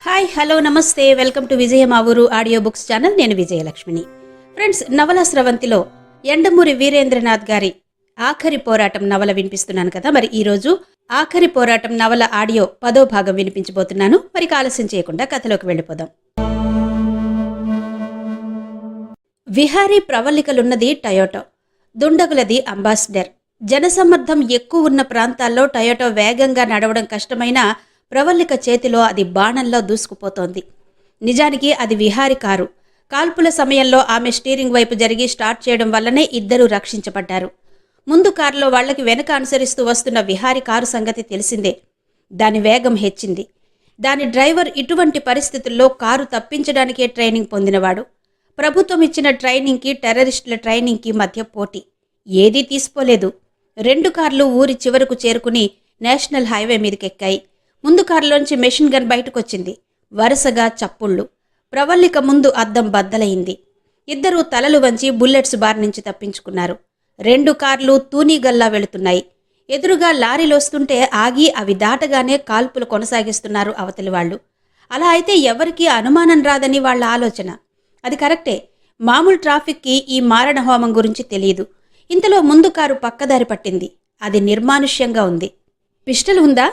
Hi hello నమస్తే welcome to విజయ మా ఊరు ఆడియో బుక్స్ ఛానల్. నేను విజయలక్ష్మిని. ఫ్రెండ్స్, నవల స్రవంతిలో యండమూరి వీరేంద్రనాథ్ గారి ఆఖరి పోరాటం నవల వినిపిస్తున్నాను కదా. మరి ఈరోజు ఆఖరి పోరాటం నవల ఆడియో 10వ భాగం వినిపించబోతున్నాను. మరి ఆలస్యం చేయకుండా కథలోకి వెళ్ళిపోదాం. విహారీ ప్రవళికలున్నది టయోటో, దుండగులది అంబాసిడర్. జనసమ్మర్దం ఎక్కువ ఉన్న ప్రాంతాల్లో టయోటో వేగంగా నడవడం కష్టమైన ప్రవళిక చేతిలో అది బాణంలో దూసుకుపోతోంది. నిజానికి అది విహారి కారు. కాల్పుల సమయంలో ఆమె స్టీరింగ్ వైపు జరిగి స్టార్ట్ చేయడం వల్లనే ఇద్దరూ రక్షించబడ్డారు. ముందు కారులో వాళ్లకి వెనక అనుసరిస్తూ వస్తున్న విహారి కారు సంగతి తెలిసిందే. దాని వేగం హెచ్చింది. దాని డ్రైవర్ ఇటువంటి పరిస్థితుల్లో కారు తప్పించడానికే ట్రైనింగ్ పొందినవాడు. ప్రభుత్వం ఇచ్చిన ట్రైనింగ్కి టెర్రరిస్టుల ట్రైనింగ్కి మధ్య పోటీ. ఏదీ తీసుకోలేదు. 2 కార్లు ఊరి చివరకు చేరుకుని నేషనల్ హైవే మీదకెక్కాయి. ముందు కారులోంచి మెషిన్ గన్ బయటకొచ్చింది. వరుసగా చప్పుళ్ళు. ప్రవళిక ముందు అద్దం బద్దలైంది. ఇద్దరూ తలలు వంచి బుల్లెట్స్ బారి నుంచి తప్పించుకున్నారు. 2 కార్లు తూనీగల్లా వెళుతున్నాయి. ఎదురుగా లారీలొస్తుంటే ఆగి అవి దాటగానే కాల్పులు కొనసాగిస్తున్నారు అవతలి వాళ్ళు. అలా అయితే ఎవరికీ అనుమానం రాదని వాళ్ల ఆలోచన. అది కరెక్టే. మామూలు ట్రాఫిక్కి ఈ మారణ హోమం గురించి తెలియదు. ఇంతలో ముందు కారు పక్కదారి పట్టింది. అది నిర్మానుష్యంగా ఉంది. పిస్టల్ ఉందా?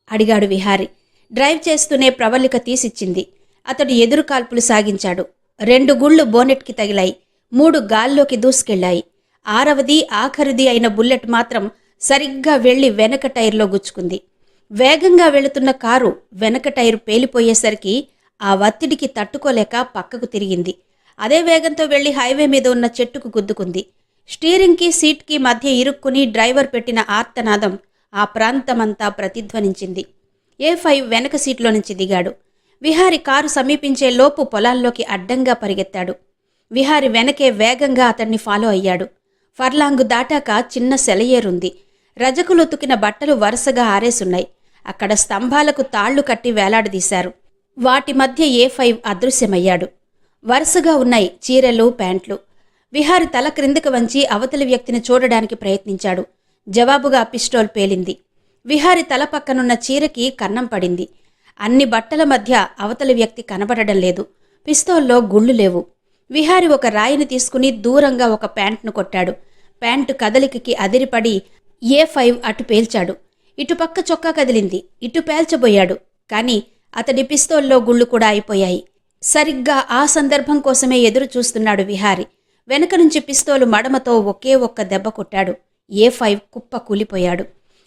అడిగాడు విహారి. డ్రైవ్ చేస్తూనే ప్రవళిక తీసిచ్చింది. అతడు ఎదురు కాల్పులు సాగించాడు. 2 గుళ్ళు బోనెట్కి తగిలాయి. 3 గాల్లోకి దూసుకెళ్లాయి. 6వది ఆఖరిది అయిన బుల్లెట్ మాత్రం సరిగ్గా వెళ్లి వెనక టైర్లో గుచ్చుకుంది. వేగంగా వెళుతున్న కారు వెనక టైరు పేలిపోయేసరికి ఆ ఒత్తిడికి తట్టుకోలేక పక్కకు తిరిగింది. అదే వేగంతో వెళ్లి హైవే మీద ఉన్న చెట్టుకు గుద్దుకుంది. స్టీరింగ్కి సీట్కి మధ్య ఇరుక్కుని డ్రైవర్ పెట్టిన ఆర్తనాదం ఆ ప్రాంతమంతా ప్రతిధ్వనించింది. A5 వెనక సీట్లో నుంచి దిగాడు. విహారి కారు సమీపించే లోపు పొలాల్లోకి అడ్డంగా పరిగెత్తాడు. విహారి వెనకే వేగంగా అతన్ని ఫాలో అయ్యాడు. ఫర్లాంగు దాటాక చిన్న సెలయేరుంది. రజకులొతుకిన బట్టలు వరుసగా ఆరేసున్నాయి. అక్కడ స్తంభాలకు తాళ్లు కట్టి వేలాడదీశారు. వాటి మధ్య A5 అదృశ్యమయ్యాడు. వరుసగా ఉన్నాయి చీరలు, ప్యాంట్లు. విహారి తల క్రిందకు వంచి అవతలి వ్యక్తిని చూడడానికి ప్రయత్నించాడు. జవాబుగా పిస్టోల్ పేలింది. విహారి తల పక్కనున్న చీరకి కన్నం పడింది. అన్ని బట్టల మధ్య అవతలి వ్యక్తి కనబడడం లేదు. పిస్తోల్లో గుళ్ళు లేవు. విహారి ఒక రాయిని తీసుకుని దూరంగా ఒక ప్యాంట్ను కొట్టాడు. ప్యాంటు కదలికకి అదిరిపడి A5 అటు పేల్చాడు. ఇటుపక్క చొక్కా కదిలింది. ఇటు పేల్చబోయాడు. కాని అతడి పిస్తోల్లో గుళ్ళు కూడా అయిపోయాయి. సరిగ్గా ఆ సందర్భం కోసమే ఎదురు చూస్తున్నాడు విహారి. వెనక నుంచి పిస్తోలు మడమతో ఒకే ఒక్క దెబ్బ కొట్టాడు. A5 కుప్ప కూలిపోయాడు.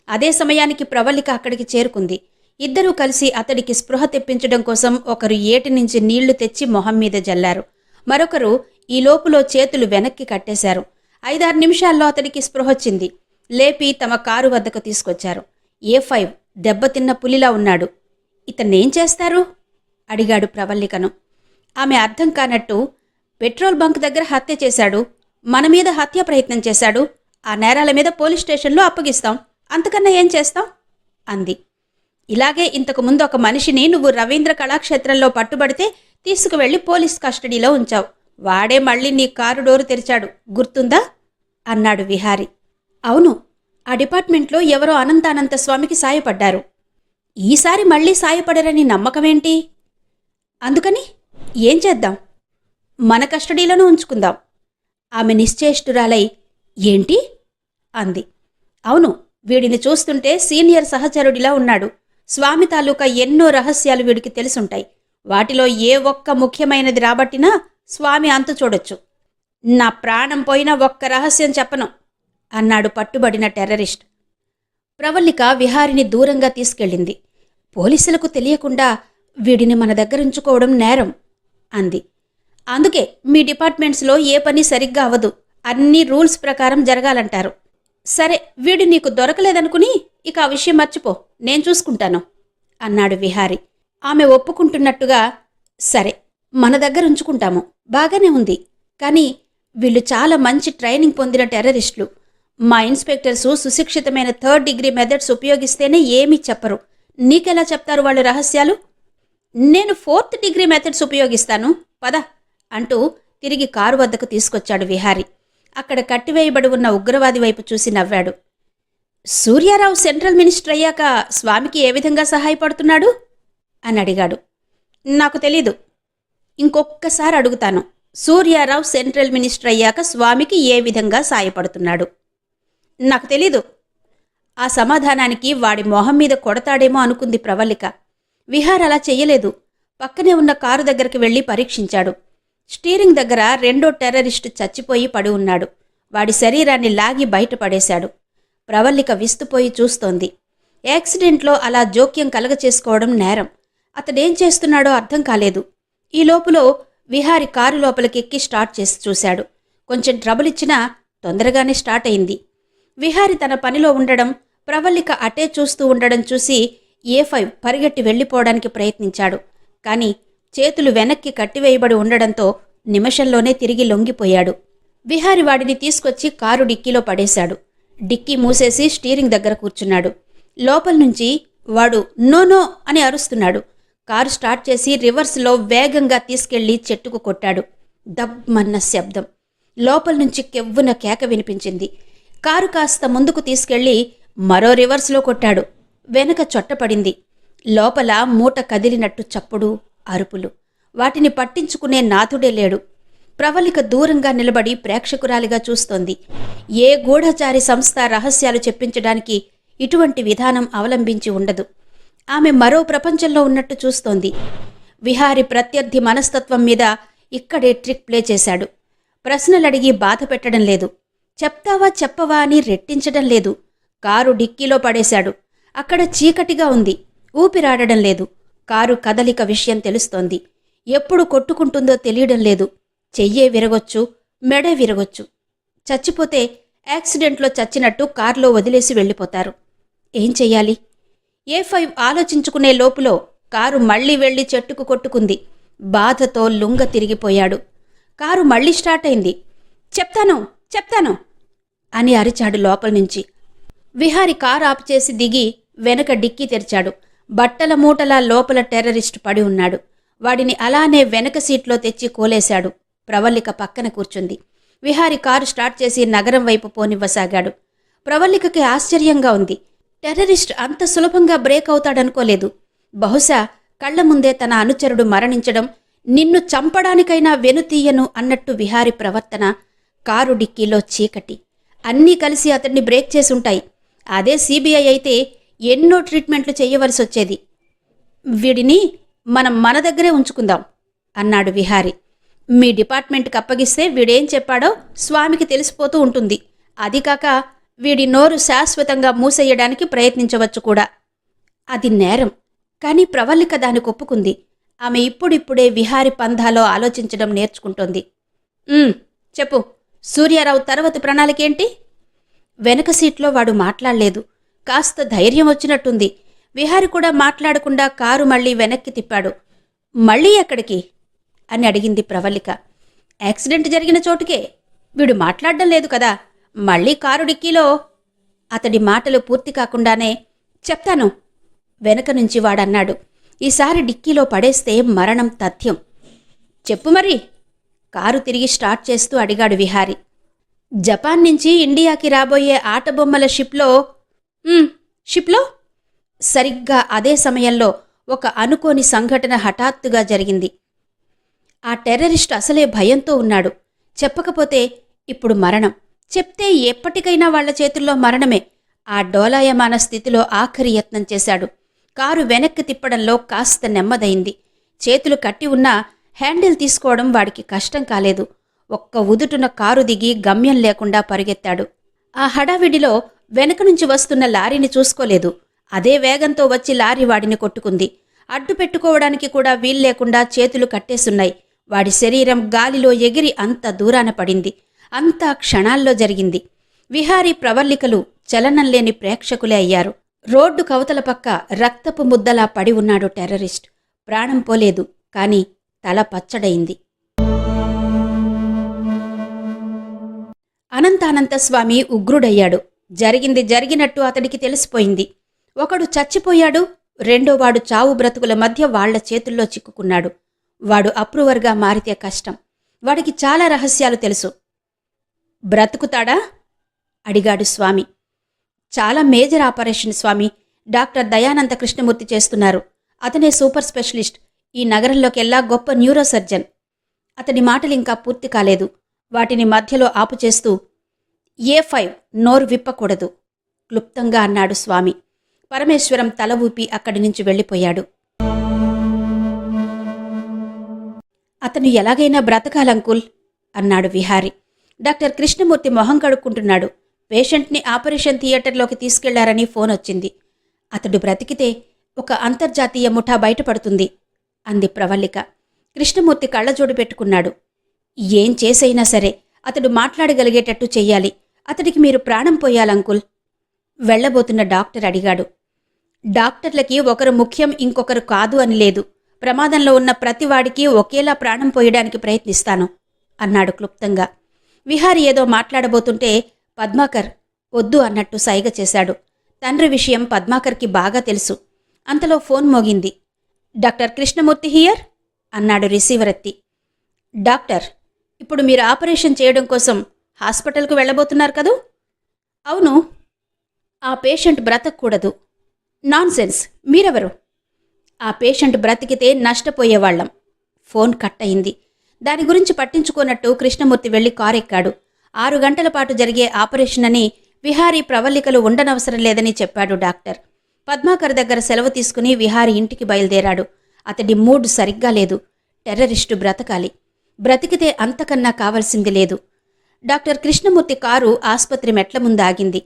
అదే సమయానికి ప్రవళిక అక్కడికి చేరుకుంది. ఇద్దరూ కలిసి అతడికి స్పృహ తెప్పించడం కోసం ఒకరు ఏటి నుంచి నీళ్లు తెచ్చి మొహం మీద జల్లారు. మరొకరు ఈ లోపులో చేతులు వెనక్కి కట్టేశారు. 5-6 నిమిషాల్లో అతడికి స్పృహొచ్చింది. లేపి తమ కారు వద్దకు తీసుకొచ్చారు. A5 దెబ్బతిన్న పులిలా ఉన్నాడు. ఇతన్నేం చేస్తారు? అడిగాడు ప్రవళికను. ఆమె అర్థం కానట్టు, పెట్రోల్ బంక్ దగ్గర హత్య చేశాడు. మన మీద హత్య ప్రయత్నం చేశాడు. ఆ నేరాల మీద పోలీస్ స్టేషన్లో అప్పగిస్తాం. అంతకన్నా ఏం చేస్తాం అంది. ఇలాగే ఇంతకుముందు ఒక మనిషిని నువ్వు రవీంద్ర కళాక్షేత్రంలో పట్టుబడితే తీసుకువెళ్లి పోలీస్ కస్టడీలో ఉంచావు. వాడే మళ్ళీ నీ కారు డోరు తెరిచాడు, గుర్తుందా? అన్నాడు విహారి. అవును, ఆ డిపార్ట్మెంట్లో ఎవరో అనంతానంత స్వామికి సాయపడ్డారు. ఈసారి మళ్ళీ సాయపడరని నమ్మకమేంటి? అందుకని ఏం చేద్దాం? మన కస్టడీలోనూ ఉంచుకుందాం. ఆమె నిశ్చేష్టురాలై ఏంటి అంది. అవును, వీడిని చూస్తుంటే సీనియర్ సహచరుడిలా ఉన్నాడు. స్వామి తాలూకా ఎన్నో రహస్యాలు వీడికి తెలుసుంటాయి. వాటిలో ఏ ఒక్క ముఖ్యమైనది రాబట్టినా స్వామి అంతు చూడొచ్చు. నా ప్రాణం పోయినా ఒక్క రహస్యం చెప్పను అన్నాడు పట్టుబడిన టెర్రరిస్ట్. ప్రవళిక విహారిని దూరంగా తీసుకెళ్ళింది. పోలీసులకు తెలియకుండా వీడిని మన దగ్గరుంచుకోవడం నేరం అంది. అందుకే మీ డిపార్ట్మెంట్స్లో ఏ పని సరిగ్గా అవ్వదు. అన్ని రూల్స్ ప్రకారం జరగాలంటారు. సరే, వీడు నీకు దొరకలేదనుకుని ఇక ఆ విషయం మర్చిపో, నేను చూసుకుంటాను అన్నాడు విహారి. ఆమె ఒప్పుకుంటున్నట్టుగా, సరే మన దగ్గర ఉంచుకుంటాము, బాగానే ఉంది. కానీ వీళ్ళు చాలా మంచి ట్రైనింగ్ పొందిన టెర్రరిస్టులు. మా ఇన్స్పెక్టర్సు సుశిక్షితమైన 3rd డిగ్రీ మెథడ్స్ ఉపయోగిస్తేనే ఏమీ చెప్పరు. నీకెలా చెప్తారు వాళ్ళు రహస్యాలు? నేను 4th డిగ్రీ మెథడ్స్ ఉపయోగిస్తాను, పద అంటూ తిరిగి కారు వద్దకు తీసుకొచ్చాడు విహారి. అక్కడ కట్టివేయబడి ఉన్న ఉగ్రవాది వైపు చూసి నవ్వాడు. సూర్యారావు సెంట్రల్ మినిస్టర్ అయ్యాక స్వామికి ఏ విధంగా సహాయపడుతున్నాడు అని అడిగాడు. నాకు తెలీదు. ఇంకొక్కసారి అడుగుతాను. సూర్యారావు సెంట్రల్ మినిస్టర్ అయ్యాక స్వామికి ఏ విధంగా సాయపడుతున్నాడు? నాకు తెలీదు. ఆ సమాధానానికి వాడి మొహం మీద కొడతాడేమో అనుకుంది ప్రవల్లిక. విహార్ అలా చెయ్యలేదు. పక్కనే ఉన్న కారు దగ్గరికి వెళ్లి పరీక్షించాడు. స్టీరింగ్ దగ్గర రెండో టెర్రరిస్టు చచ్చిపోయి పడి ఉన్నాడు. వాడి శరీరాన్ని లాగి బయటపడేశాడు. ప్రవల్లిక విస్తుపోయి చూస్తోంది. యాక్సిడెంట్లో అలా జోక్యం కలగచేసుకోవడం నేరం. అతడేం చేస్తున్నాడో అర్థం కాలేదు. ఈ లోపులో విహారి కారు లోపలికెక్కి స్టార్ట్ చేసి చూశాడు. కొంచెం ట్రబుల్ ఇచ్చినా తొందరగానే స్టార్ట్ అయింది. విహారి తన పనిలో ఉండడం, ప్రవల్లిక అటే చూస్తూ ఉండడం చూసి A5 పరిగెట్టి వెళ్లిపోవడానికి ప్రయత్నించాడు. కాని చేతులు వెనక్కి కట్టివేయబడి ఉండడంతో నిమిషంలోనే తిరిగి లొంగిపోయాడు. విహారి వాడిని తీసుకొచ్చి కారు డిక్కీలో పడేశాడు. డిక్కీ మూసేసి స్టీరింగ్ దగ్గర కూర్చున్నాడు. లోపల నుంచి వాడు నో నో అని అరుస్తున్నాడు. కారు స్టార్ట్ చేసి రివర్స్లో వేగంగా తీసుకెళ్లి చెట్టుకు కొట్టాడు. దబ్బమన్న శబ్దం. లోపల నుంచి కెవ్వున కేక వినిపించింది. కారు కాస్త ముందుకు తీసుకెళ్లి మరో రివర్స్లో కొట్టాడు. వెనక చొట్టపడింది. లోపల మూట కదిలినట్టు చప్పుడు, అరుపులు. వాటిని పట్టించుకునే నాథుడే లేడు. ప్రవల్లిక దూరంగా నిలబడి ప్రేక్షకురాలిగా చూస్తోంది. ఏ గూఢచారి సంస్థ రహస్యాలు చెప్పించడానికి ఇటువంటి విధానం అవలంబించి ఉండదు. ఆమె మరో ప్రపంచంలో ఉన్నట్టు చూస్తోంది. విహారి ప్రత్యర్థి మనస్తత్వం మీద ఇక్కడే ట్రిక్ ప్లే చేశాడు. ప్రశ్నలడిగి బాధ పెట్టడం లేదు. చెప్తావా చెప్పవా అని రెట్టించడం లేదు. కారు డిక్కీలో పడేశాడు. అక్కడ చీకటిగా ఉంది. ఊపిరాడడం లేదు. కారు కదలిక విషయం తెలుస్తోంది. ఎప్పుడు కొట్టుకుంటుందో తెలియడం లేదు. చెయ్యే విరగొచ్చు, మెడే విరగొచ్చు. చచ్చిపోతే యాక్సిడెంట్లో చచ్చినట్టు కారులో వదిలేసి వెళ్ళిపోతారు. ఏం చెయ్యాలి? A5 ఆలోచించుకునే లోపులో కారు మళ్లీ వెళ్లి చెట్టుకు కొట్టుకుంది. బాధతో లుంగ తిరిగిపోయాడు. కారు మళ్లీ స్టార్ట్ అయింది. చెప్తాను చెప్తాను అని అరిచాడు లోపల నుంచి. విహారి కారు ఆపు చేసి దిగి వెనక డిక్కీ తెరిచాడు. బట్టల మూటలా లోపల టెర్రరిస్టు పడి ఉన్నాడు. వాడిని అలానే వెనక సీట్లో తెచ్చి కోలేశాడు. ప్రవల్లిక పక్కన కూర్చుంది. విహారి కారు స్టార్ట్ చేసి నగరం వైపు పోనివ్వసాగాడు. ప్రవల్లికకి ఆశ్చర్యంగా ఉంది. టెర్రరిస్ట్ అంత సులభంగా బ్రేక్ అవుతాడనుకోలేదు. బహుశా కళ్ల ముందే తన అనుచరుడు మరణించడం, నిన్ను చంపడానికైనా వెనుతీయను అన్నట్టు విహారి ప్రవర్తన. కారు డిక్కీలో చీకటి. అన్నీ కలిసి అతన్ని బ్రేక్ చేసుంటాయి. అదే సిబిఐ అయితే ఎన్నో ట్రీట్మెంట్లు చెయ్యవలసొచ్చేది. వీడిని మనం మన దగ్గరే ఉంచుకుందాం అన్నాడు విహారి. మీ డిపార్ట్మెంట్కి అప్పగిస్తే వీడేం చెప్పాడో స్వామికి తెలిసిపోతూ ఉంటుంది. అది కాక వీడి నోరు శాశ్వతంగా మూసేయడానికి ప్రయత్నించవచ్చు కూడా. అది నేరం. కానీ ప్రవల్లిక దానికి ఒప్పుకుంది. ఆమె ఇప్పుడిప్పుడే విహారి పంధాలో ఆలోచించడం నేర్చుకుంటోంది. చెప్పు, సూర్యారావు తర్వాతి ప్రణాళికేంటి? వెనక సీట్లో వాడు మాట్లాడలేదు. కాస్త ధైర్యం వచ్చినట్టుంది. విహారి కూడా మాట్లాడకుండా కారు మళ్లీ వెనక్కి తిప్పాడు. మళ్లీ ఎక్కడికి అని అడిగింది ప్రవల్లిక. యాక్సిడెంట్ జరిగిన చోటుకే. వీడు మాట్లాడడం లేదు కదా. మళ్లీ కారు డిక్కీలో. అతడి మాటలు పూర్తి కాకుండానే చెప్తాను వెనక నుంచి వాడన్నాడు. ఈసారి డిక్కీలో పడేస్తే మరణం తథ్యం. చెప్పు మరి. కారు తిరిగి స్టార్ట్ చేస్తూ అడిగాడు విహారి. జపాన్ నుంచి ఇండియాకి రాబోయే ఆటబొమ్మల షిప్లో సరిగ్గా అదే సమయంలో ఒక అనుకోని సంఘటన హఠాత్తుగా జరిగింది. ఆ టెర్రరిస్ట్ అసలే భయంతో ఉన్నాడు. చెప్పకపోతే ఇప్పుడు మరణం. చెప్తే ఎప్పటికైనా వాళ్ల చేతుల్లో మరణమే. ఆ డోలాయమాన స్థితిలో ఆఖరి యత్నం చేశాడు. కారు వెనక్కి తిప్పడంలో కాస్త నెమ్మదైంది. చేతులు కట్టి ఉన్నా హ్యాండిల్ తీసుకోవడం వాడికి కష్టం కాలేదు. ఒక్క ఉదుటున కారు దిగి గమ్యం లేకుండా పరుగెత్తాడు. ఆ హడావిడిలో వెనక నుంచి వస్తున్న లారీని చూసుకోలేదు. అదే వేగంతో వచ్చి లారీ వాడిని కొట్టుకుంది. అడ్డు పెట్టుకోవడానికి కూడా వీల్లేకుండా చేతులు కట్టేసున్నాయి. వాడి శరీరం గాలిలో ఎగిరి అంత దూరాన పడింది. అంతా క్షణాల్లో జరిగింది. విహారీ ప్రవల్లికలు చలనం లేని ప్రేక్షకులే అయ్యారు. రోడ్డు కవతల పక్క రక్తపు ముద్దలా పడి ఉన్నాడు టెర్రరిస్ట్. ప్రాణం పోలేదు, కాని తల పచ్చడైంది. అనంతానంతస్వామి ఉగ్రుడయ్యాడు. జరిగింది జరిగినట్టు అతడికి తెలిసిపోయింది. ఒకడు చచ్చిపోయాడు, రెండోవాడు చావు బ్రతుకుల మధ్య వాళ్ల చేతుల్లో చిక్కుకున్నాడు. వాడు అప్రూవర్గా మారితే కష్టం. వాడికి చాలా రహస్యాలు తెలుసు. బ్రతుకుతాడా అడిగాడు స్వామి. చాలా మేజర్ ఆపరేషన్ స్వామి. డాక్టర్ దయానంద కృష్ణమూర్తి చేస్తున్నారు. అతనే సూపర్ స్పెషలిస్ట్. ఈ నగరంలోకెల్లా గొప్ప న్యూరోసర్జన్. అతడి మాటలింకా పూర్తి కాలేదు. వాటిని మధ్యలో ఆపుచేస్తూ, A5 నోరు విప్పకూడదు క్లుప్తంగా అన్నాడు స్వామి. పరమేశ్వరం తల ఊపి అక్కడి నుంచి వెళ్ళిపోయాడు. అతను ఎలాగైనా బ్రతకాలంకుల్ అన్నాడు విహారి. డాక్టర్ కృష్ణమూర్తి మొహం కడుక్కుంటున్నాడు. పేషెంట్ని ఆపరేషన్ థియేటర్లోకి తీసుకెళ్లారని ఫోన్ వచ్చింది. అతడు బ్రతికితే ఒక అంతర్జాతీయ ముఠా బయటపడుతుంది అంది ప్రవల్లిక. కృష్ణమూర్తి కళ్ళజోడు పెట్టుకున్నాడు. ఏం చేసైనా సరే అతడు మాట్లాడగలిగేటట్టు చెయ్యాలి. అతడికి మీరు ప్రాణం పోయాలంకుల్. వెళ్లబోతున్న డాక్టర్ అడిగాడు. డాక్టర్లకి ఒకరు ముఖ్యం, ఇంకొకరు కాదు అని లేదు. ప్రమాదంలో ఉన్న ప్రతివాడికి ఒకేలా ప్రాణం పోయడానికి ప్రయత్నిస్తాను అన్నాడు క్లుప్తంగా. విహారి ఏదో మాట్లాడబోతుంటే పద్మాకర్ వద్దు అన్నట్టు సైగ చేశాడు. తండ్రి విషయం పద్మాకర్కి బాగా తెలుసు. అంతలో ఫోన్ మోగింది. డాక్టర్ కృష్ణమూర్తి హియర్ అన్నాడు రిసీవర్ ఎత్తి. డాక్టర్, ఇప్పుడు మీరు ఆపరేషన్ చేయడం కోసం హాస్పిటల్కు వెళ్ళబోతున్నారు కదూ? అవును. ఆ పేషెంట్ బ్రతకూడదు. నాన్సెన్స్, మీరెవరు? ఆ పేషెంట్ బ్రతికితే నష్టపోయేవాళ్లం. ఫోన్ కట్ అయింది. దాని గురించి పట్టించుకోనట్టు కృష్ణమూర్తి వెళ్లి కారెక్కాడు. 6 గంటల పాటు జరిగే ఆపరేషన్ అని విహారీ ప్రవల్లికలు ఉండనవసరం లేదని చెప్పాడు డాక్టర్. పద్మాకర్ దగ్గర సెలవు తీసుకుని విహారీ ఇంటికి బయలుదేరాడు. అతడి మూడ్ సరిగ్గా లేదు. టెర్రరిస్టు బ్రతకాలి. బ్రతికితే అంతకన్నా కావలసింది లేదు. డాక్టర్ కృష్ణమూర్తి కారు ఆస్పత్రి మెట్ల ముందాగింది.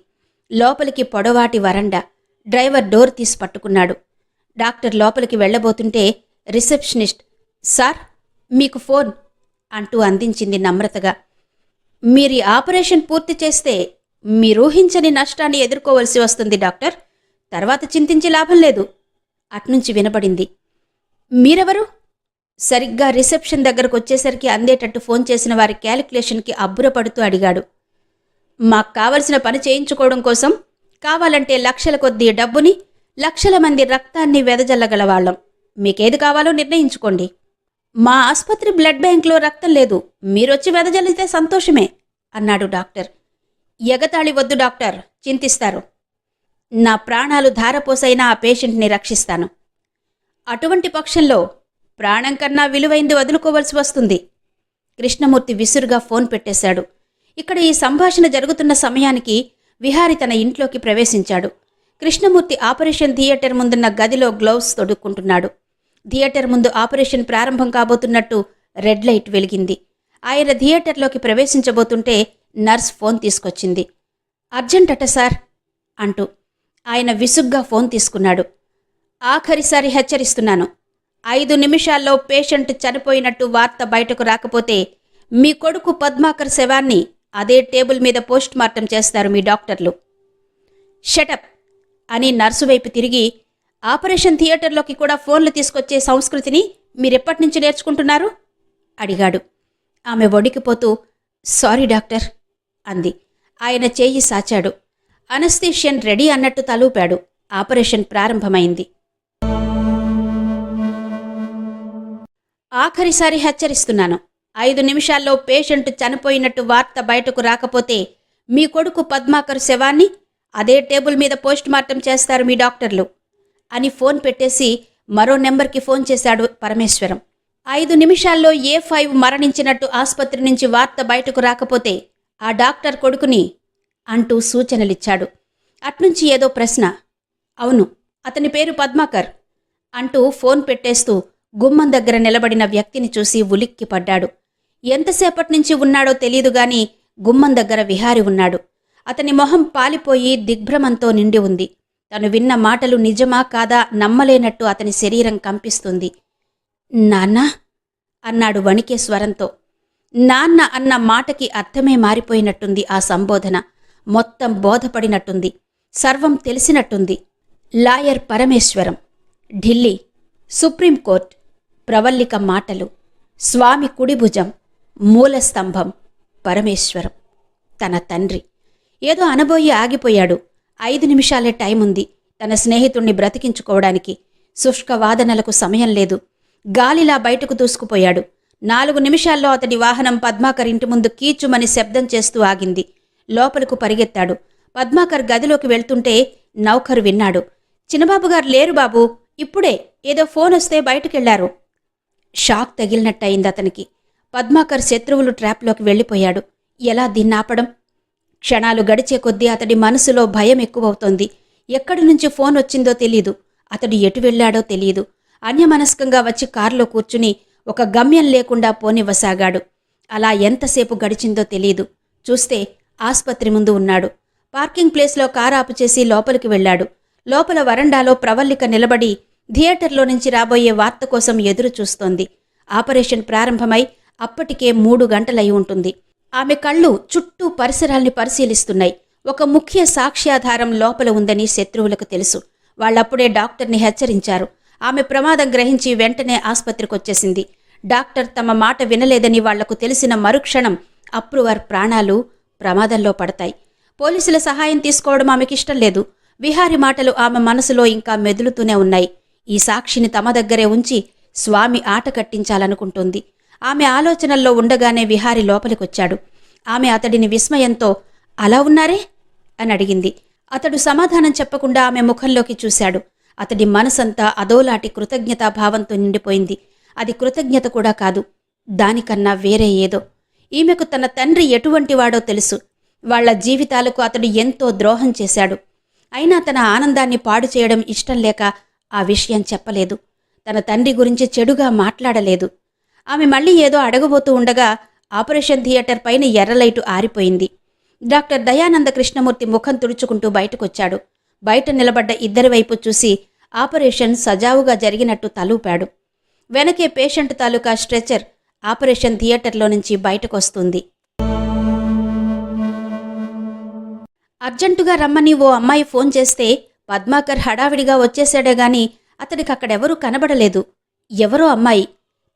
లోపలికి పొడవాటి వరండా. డ్రైవర్ డోర్ తీసి పట్టుకున్నాడు. డాక్టర్ లోపలికి వెళ్లబోతుంటే రిసెప్షనిస్ట్, సార్ మీకు ఫోన్ అంటూ అందించింది నమ్రతగా. మీరీ ఆపరేషన్ పూర్తి చేస్తే మీరూహించని నష్టాన్ని ఎదుర్కోవలసి వస్తుంది డాక్టర్. తర్వాత చింతించి లాభం లేదు అట్నుంచి వినబడింది. మీరెవరు? సరిగ్గా రిసెప్షన్ దగ్గరకు వచ్చేసరికి అందేటట్టు ఫోన్ చేసిన వారి క్యాలిక్యులేషన్కి అబ్బురపడుతూ అడిగాడు. మాకు కావలసిన పని చేయించుకోవడం కోసం కావాలంటే లక్షల కొద్దీ డబ్బుని, లక్షల మంది రక్తాన్ని వెదజల్లగలవాళ్లం. మీకేది కావాలో నిర్ణయించుకోండి. మా ఆస్పత్రి బ్లడ్ బ్యాంక్లో రక్తం లేదు. మీరొచ్చి వెదజల్లితే సంతోషమే అన్నాడు డాక్టర్. ఎగతాళి వద్దు డాక్టర్, చింతిస్తారు. నా ప్రాణాలు ధారపోసైనా ఆ పేషెంట్ని రక్షిస్తాను. అటువంటి పక్షంలో ప్రాణం కన్నా విలువైంది వదులుకోవలసి వస్తుంది. కృష్ణమూర్తి విసురుగా ఫోన్ పెట్టేశాడు. ఇక్కడ ఈ సంభాషణ జరుగుతున్న సమయానికి విహారి తన ఇంట్లోకి ప్రవేశించాడు. కృష్ణమూర్తి ఆపరేషన్ థియేటర్ ముందున్న గదిలో గ్లౌస్ తొడుక్కుంటున్నాడు. థియేటర్ ముందు ఆపరేషన్ ప్రారంభం కాబోతున్నట్టు రెడ్ లైట్ వెలిగింది. ఆయన థియేటర్లోకి ప్రవేశించబోతుంటే నర్స్ ఫోన్ తీసుకొచ్చింది. అర్జెంట్ అట సార్ అంటూ. ఆయన విసుగ్గా ఫోన్ తీసుకున్నాడు. ఆఖరిసారి హెచ్చరిస్తున్నాను. 5 నిమిషాల్లో పేషెంట్ చనిపోయినట్టు వార్త బయటకు రాకపోతే మీ కొడుకు పద్మాకర్ శవాన్ని అదే టేబుల్ మీద పోస్ట్ మార్టం చేస్తారు మీ డాక్టర్లు. షటప్ అని నర్సు వైపు తిరిగి, ఆపరేషన్ థియేటర్లోకి కూడా ఫోన్లు తీసుకొచ్చే సంస్కృతిని మీరెప్పటినుంచి నేర్చుకుంటున్నారు అడిగాడు. ఆమె వణికిపోతూ సారీ డాక్టర్ అంది. ఆయన చేయి సాచాడు. అనస్థీషియన్ రెడీ అన్నట్టు తలూపాడు. ఆపరేషన్ ప్రారంభమైంది. ఆఖరిసారి హెచ్చరిస్తున్నాను. 5 నిమిషాల్లో పేషెంట్ చనిపోయినట్టు వార్త బయటకు రాకపోతే మీ కొడుకు పద్మాకర్ శవాన్ని అదే టేబుల్ మీద పోస్ట్ మార్టం చేస్తారు మీ డాక్టర్లు అని ఫోన్ పెట్టేసి మరో నెంబర్కి ఫోన్ చేశాడు పరమేశ్వరం. 5 నిమిషాల్లో A5 మరణించినట్టు ఆస్పత్రి నుంచి వార్త బయటకు రాకపోతే ఆ డాక్టర్ కొడుకుని అంటూ సూచనలిచ్చాడు. అట్నుంచి ఏదో ప్రశ్న. అవును, అతని పేరు పద్మాకర్ అంటూ ఫోన్ పెట్టేస్తూ గుమ్మం దగ్గర నిలబడిన వ్యక్తిని చూసి ఉలిక్కిపడ్డాడు. ఎంతసేపటి నుంచి ఉన్నాడో తెలీదుగాని గుమ్మం దగ్గర విహారి ఉన్నాడు. అతని మొహం పాలిపోయి దిగ్భ్రమంతో నిండి ఉంది. తను విన్న మాటలు నిజమా కాదా నమ్మలేనట్టు అతని శరీరం కంపిస్తుంది. నాన్నా అన్నాడు వణికే స్వరంతో. నాన్న అన్న మాటకి అర్థమే మారిపోయినట్టుంది. ఆ సంబోధన మొత్తం బోధపడినట్టుంది. సర్వం తెలిసినట్టుంది. లాయర్ పరమేశ్వరం, ఢిల్లీ, సుప్రీంకోర్టు, ప్రవల్లిక మాటలు, స్వామి కుడిభుజం, మూలస్తంభం, పరమేశ్వరం, తన తండ్రి. ఏదో అనబోయి ఆగిపోయాడు. 5 నిమిషాలే టైం ఉంది తన స్నేహితుణ్ణి బ్రతికించుకోవడానికి. శుష్క వాదనలకు సమయం లేదు. గాలిలా బయటకు దూసుకుపోయాడు. 4 నిమిషాల్లో అతడి వాహనం పద్మాకర్ ఇంటి ముందు కీచుమని శబ్దం చేస్తూ ఆగింది. లోపలకు పరిగెత్తాడు. పద్మాకర్ గదిలోకి వెళ్తుంటే నౌకరు విన్నాడు. చిన్నబాబుగారు లేరు బాబూ, ఇప్పుడే ఏదో ఫోన్ వస్తే బయటకెళ్లారు షాక్ తగిలినట్టయింది అతనికి. పద్మాకర్ శత్రువులు ట్రాప్లోకి వెళ్ళిపోయాడు. ఎలా దీన్నాపడం? క్షణాలు గడిచే కొద్దీ అతడి మనసులో భయం ఎక్కువవుతోంది. ఎక్కడి నుంచి ఫోన్ వచ్చిందో తెలీదు. అతడు ఎటు వెళ్లాడో తెలీదు. అన్యమనస్కంగా వచ్చి కారులో కూర్చుని ఒక గమ్యం లేకుండా పోనివ్వసాగాడు. అలా ఎంతసేపు గడిచిందో తెలీదు. చూస్తే ఆస్పత్రి ముందు ఉన్నాడు. పార్కింగ్ ప్లేస్లో కారు ఆపుచేసి లోపలికి వెళ్లాడు. లోపల వరండాలో ప్రవల్లిక నిలబడి థియేటర్లో నుంచి రాబోయే వార్త కోసం ఎదురు చూస్తోంది. ఆపరేషన్ ప్రారంభమై అప్పటికే 3 గంటలయి ఉంటుంది. ఆమె కళ్ళు చుట్టూ పరిసరాల్ని పరిశీలిస్తున్నాయి. ఒక ముఖ్య సాక్ష్యాధారం లోపల ఉందని శత్రువులకు తెలుసు. వాళ్ళప్పుడే డాక్టర్ని హెచ్చరించారు. ఆమె ప్రమాదం గ్రహించి వెంటనే ఆస్పత్రికొచ్చేసింది. డాక్టర్ తమ మాట వినలేదని వాళ్లకు తెలిసిన మరుక్షణం అప్రూవర్ ప్రాణాలు ప్రమాదంలో పడతాయి. పోలీసుల సహాయం తీసుకోవడం ఆమెకిష్టం లేదు. విహారి మాటలు ఆమె మనసులో ఇంకా మెదులుతూనే ఉన్నాయి. ఈ సాక్షిని తమ దగ్గరే ఉంచి స్వామి ఆట కట్టించాలనుకుంటోంది. ఆమె ఆలోచనల్లో ఉండగానే విహారి లోపలికొచ్చాడు. ఆమె అతడిని విస్మయంతో అలా ఉన్నారే అని అడిగింది. అతడు సమాధానం చెప్పకుండా ఆమె ముఖంలోకి చూశాడు. అతడి మనసంతా అదోలాటి కృతజ్ఞతాభావంతో నిండిపోయింది. అది కృతజ్ఞత కూడా కాదు, దానికన్నా వేరే ఏదో. ఈమెకు తన తండ్రి ఎటువంటివాడో తెలుసు. వాళ్ల జీవితాలకు అతడు ఎంతో ద్రోహం చేశాడు. అయినా తన ఆనందాన్ని పాడు చేయడం ఇష్టం లేక ఆ విషయం చెప్పలేదు. తన తండ్రి గురించి చెడుగా మాట్లాడలేదు. ఆమె మళ్లీ ఏదో అడగబోతూ ఉండగా ఆపరేషన్ థియేటర్ పైన ఎర్రలైటు ఆరిపోయింది. డాక్టర్ దయానంద కృష్ణమూర్తి ముఖం తుడుచుకుంటూ బయటకొచ్చాడు. బయట నిలబడ్డ ఇద్దరి వైపు చూసి ఆపరేషన్ సజావుగా జరిగినట్టు తలూపాడు. వెనకే పేషెంట్ తాలూకా స్ట్రెచర్ ఆపరేషన్ థియేటర్లో నుంచి బయటకొస్తుంది. అర్జెంటుగా రమ్మని ఓ అమ్మాయి ఫోన్ చేస్తే పద్మాకర్ హడావిడిగా వచ్చేశాడే గాని అతడికక్కడెవరూ కనబడలేదు. ఎవరో అమ్మాయి.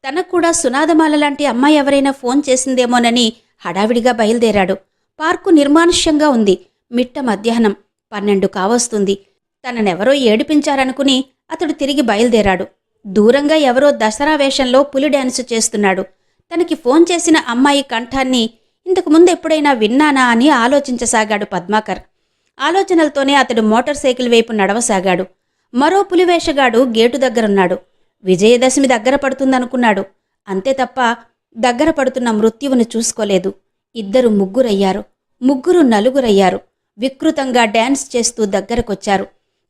తనకు కూడా సునాదమాల లాంటి అమ్మాయి ఎవరైనా ఫోన్ చేసిందేమోనని హడావిడిగా బయలుదేరాడు. పార్కు నిర్మానుష్యంగా ఉంది. మిట్ట మధ్యాహ్నం 12 కావస్తుంది. తననెవరో ఏడిపించారనుకుని అతడు తిరిగి బయలుదేరాడు. దూరంగా ఎవరో దసరా వేషంలో పులి డాన్సు చేస్తున్నాడు. తనకి ఫోన్ చేసిన అమ్మాయి కంఠాన్ని ఇంతకు ముందెప్పుడైనా విన్నానా అని ఆలోచించసాగాడు పద్మాకర్. ఆలోచనలతోనే అతడు మోటార్ సైకిల్ వైపు నడవసాగాడు. మరో పులివేషగాడు గేటు దగ్గరున్నాడు. విజయదశమి దగ్గర పడుతుందనుకున్నాడు. అంతే తప్ప దగ్గర పడుతున్న మృత్యువును చూసుకోలేదు. ఇద్దరు ముగ్గురయ్యారు. ముగ్గురు నలుగురయ్యారు. వికృతంగా డాన్స్ చేస్తూ దగ్గరకొచ్చారు.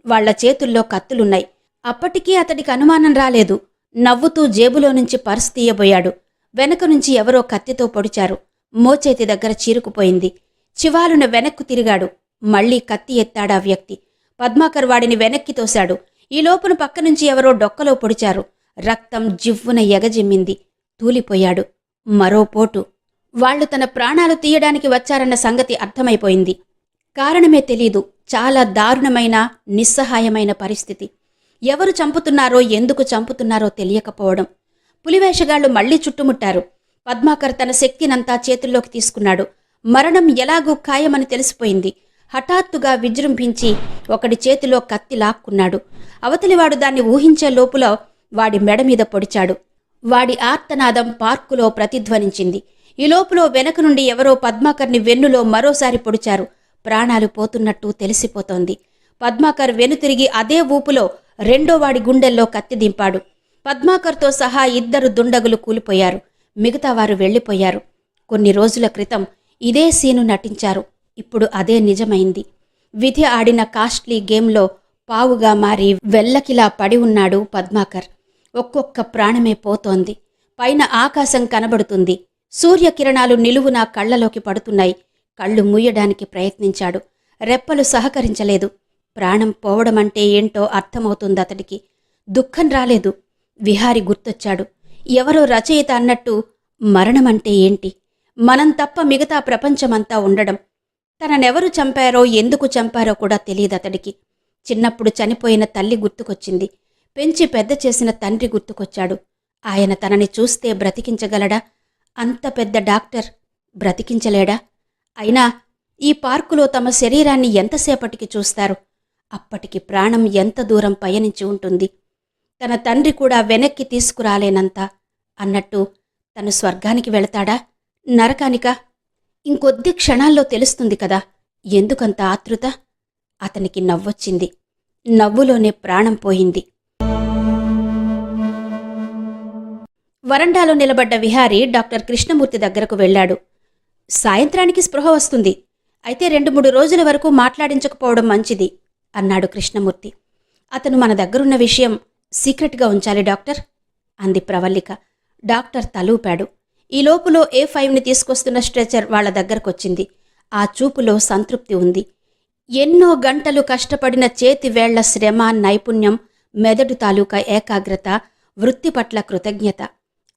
వాళ్ల చేతుల్లో కత్తులున్నాయి. అప్పటికీ అతడికి అనుమానం రాలేదు. నవ్వుతూ జేబులో నుంచి పర్స్ తీయబోయాడు. వెనక నుంచి ఎవరో కత్తితో పొడిచారు. మోచేతి దగ్గర చీరుకుపోయింది. చివాలున వెనక్కు తిరిగాడు. మళ్లీ కత్తి ఎత్తాడా వ్యక్తి. పద్మాకర్ వాడిని వెనక్కి తోశాడు. ఈ లోపున పక్కనుంచి ఎవరో డొక్కలో పొడిచారు. రక్తం జివ్వున ఎగజిమ్మింది. తూలిపోయాడు. మరో పోటు. వాళ్లు తన ప్రాణాలు తీయడానికి వచ్చారన్న సంగతి అర్థమైపోయింది. కారణమే తెలీదు. చాలా దారుణమైన నిస్సహాయమైన పరిస్థితి. ఎవరు చంపుతున్నారో ఎందుకు చంపుతున్నారో తెలియకపోవడం. పులివేషగాళ్లు మళ్లీ చుట్టుముట్టారు. పద్మాకర్ తన శక్తినంతా చేతుల్లోకి తీసుకున్నాడు. మరణం ఎలాగూ ఖాయమని తెలిసిపోయింది. హఠాత్తుగా విజృంభించి ఒకడి చేతిలో కత్తి లాక్కున్నాడు. అవతలివాడు దాన్ని ఊహించే లోపులో వాడి మెడ మీద పొడిచాడు. వాడి ఆర్తనాదం పార్కులో ప్రతిధ్వనించింది. ఈ లోపులో వెనక నుండి ఎవరో పద్మాకర్ని వెన్నులో మరోసారి పొడిచారు. ప్రాణాలు పోతున్నట్టు తెలిసిపోతోంది. పద్మాకర్ వెనుతిరిగి అదే ఊపులో రెండోవాడి గుండెల్లో కత్తి దింపాడు. పద్మాకర్తో సహా ఇద్దరు దుండగులు కూలిపోయారు. మిగతావారు వెళ్లిపోయారు. కొన్ని రోజుల క్రితం ఇదే సీను నటించారు. ఇప్పుడు అదే నిజమైంది. విధి ఆడిన కాస్ట్లీ గేమ్లో పావుగా మారి వెల్లకిలా పడి ఉన్నాడు పద్మాకర్. ఒక్కొక్క ప్రాణమే పోతోంది. పైన ఆకాశం కనబడుతుంది. సూర్యకిరణాలు నిలువునా కళ్లలోకి పడుతున్నాయి. కళ్ళు మూయడానికి ప్రయత్నించాడు. రెప్పలు సహకరించలేదు. ప్రాణం పోవడమంటే ఏంటో అర్థమవుతుందతడికి. దుఃఖం రాలేదు. విహారి గుర్తొచ్చాడు. ఎవరో రచయిత అన్నట్టు మరణమంటే ఏంటి? మనం తప్ప మిగతా ప్రపంచమంతా ఉండడం. తననెవరు చంపారో ఎందుకు చంపారో కూడా తెలియదతడికి. చిన్నప్పుడు చనిపోయిన తల్లి గుర్తుకొచ్చింది. పెంచి పెద్ద చేసిన తండ్రి గుర్తుకొచ్చాడు. ఆయన తనని చూస్తే బ్రతికించగలడా? అంత పెద్ద డాక్టర్ బ్రతికించలేడా? అయినా ఈ పార్కులో తమ శరీరాన్ని ఎంతసేపటికి చూస్తారు? అప్పటికి ప్రాణం ఎంత దూరం పయనించి ఉంటుంది? తన తండ్రి కూడా వెనక్కి తీసుకురాలేనంత అన్నట్టు తను స్వర్గానికి వెళతాడా, నరకానికా? ఇంకొద్ది క్షణాల్లో తెలుస్తుంది కదా. ఎందుకంత ఆతృత? అతనికి నవ్వొచ్చింది. నవ్వులోనే ప్రాణం పోయింది. వరండాలో నిలబడ్డ విహారీ డాక్టర్ కృష్ణమూర్తి దగ్గరకు వెళ్ళాడు. సాయంత్రానికి స్పృహ వస్తుంది, అయితే 2-3 రోజుల వరకు మాట్లాడించకపోవడం మంచిది అన్నాడు కృష్ణమూర్తి. అతను మన దగ్గరున్న విషయం సీక్రెట్గా ఉంచాలి డాక్టర్ అంది ప్రవల్లిక. డాక్టర్ తలూపాడు. ఈ లోపులో A5ని తీసుకొస్తున్న స్ట్రెచర్ వాళ్ల దగ్గరకొచ్చింది. ఆ చూపులో సంతృప్తి ఉంది. ఎన్నో గంటలు కష్టపడిన చేతి వేళ్ల శ్రమ, నైపుణ్యం, మెదడు తాలూకా ఏకాగ్రత, వృత్తి పట్ల కృతజ్ఞత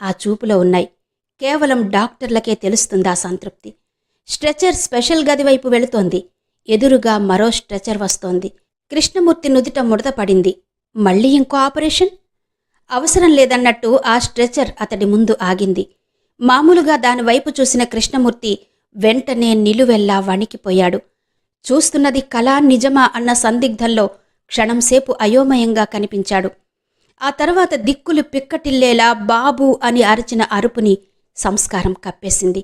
ఆ చూపులో ఉన్నాయి. కేవలం డాక్టర్లకే తెలుస్తుందా సంతృప్తి. స్ట్రెచర్ స్పెషల్ గది వైపు వెళుతోంది. ఎదురుగా మరో స్ట్రెచర్ వస్తోంది. కృష్ణమూర్తి నుదిట ముడత పడింది. మళ్ళీ ఇంకో ఆపరేషన్? అవసరం లేదన్నట్టు ఆ స్ట్రెచర్ అతడి ముందు ఆగింది. మామూలుగా దానివైపు చూసిన కృష్ణమూర్తి వెంటనే నిలువెల్లా వణికిపోయాడు. చూస్తున్నది కళా నిజమా అన్న సందిగ్ధంలో క్షణంసేపు అయోమయంగా కనిపించాడు. ఆ తర్వాత దిక్కులు పిక్కటిల్లేలా బాబూ అని అరిచిన అరుపుని సంస్కారం కప్పేసింది.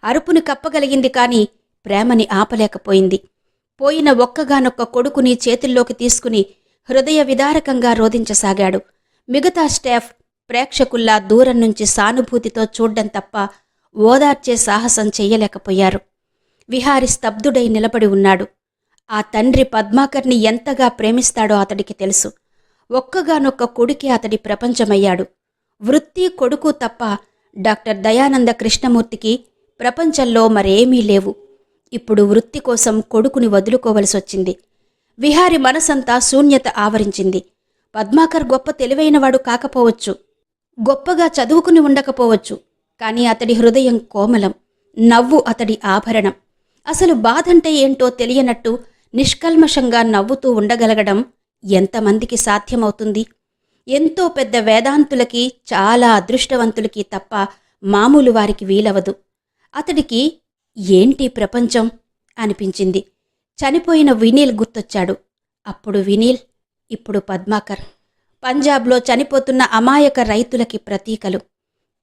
అరుపుని కప్పగలిగింది కాని ప్రేమని ఆపలేకపోయింది. పోయిన ఒక్కగానొక్క కొడుకుని చేతుల్లోకి తీసుకుని హృదయ విదారకంగా రోదించసాగాడు. మిగతా స్టాఫ్ ప్రేక్షకుల్లా దూరం నుంచి సానుభూతితో చూడ్డం తప్ప ఓదార్చే సాహసం చెయ్యలేకపోయారు. విహారి స్తబ్దుడై నిలబడి ఉన్నాడు. ఆ తండ్రి పద్మాకర్ని ఎంతగా ప్రేమిస్తాడో అతడికి తెలుసు. ఒక్కగానొక్క కొడుకే అతడి ప్రపంచమయ్యాడు. వృత్తి, కొడుకు తప్ప డాక్టర్ దయానంద కృష్ణమూర్తికి ప్రపంచంలో మరేమీ లేవు. ఇప్పుడు వృత్తి కోసం కొడుకుని వదులుకోవలసొచ్చింది. విహారి మనసంతా శూన్యత ఆవరించింది. పద్మాకర్ గొప్ప తెలివైనవాడు కాకపోవచ్చు, గొప్పగా చదువుకుని ఉండకపోవచ్చు, కాని అతడి హృదయం కోమలం, నవ్వు అతడి ఆభరణం. అసలు బాధంటే ఏంటో తెలియనట్టు నిష్కల్మషంగా నవ్వుతూ ఉండగలగడం ఎంతమందికి సాధ్యమవుతుంది? ఎంతో పెద్ద వేదాంతులకి, చాలా అదృష్టవంతులకి తప్ప మామూలు వారికి వీలవదు. అతడికి ఏంటి ప్రపంచం అనిపించింది. చనిపోయిన వినీల్ గుర్తొచ్చాడు. అప్పుడు వినీల్, ఇప్పుడు పద్మాకర్. పంజాబ్లో చనిపోతున్న అమాయక రైతులకి ప్రతీకలు.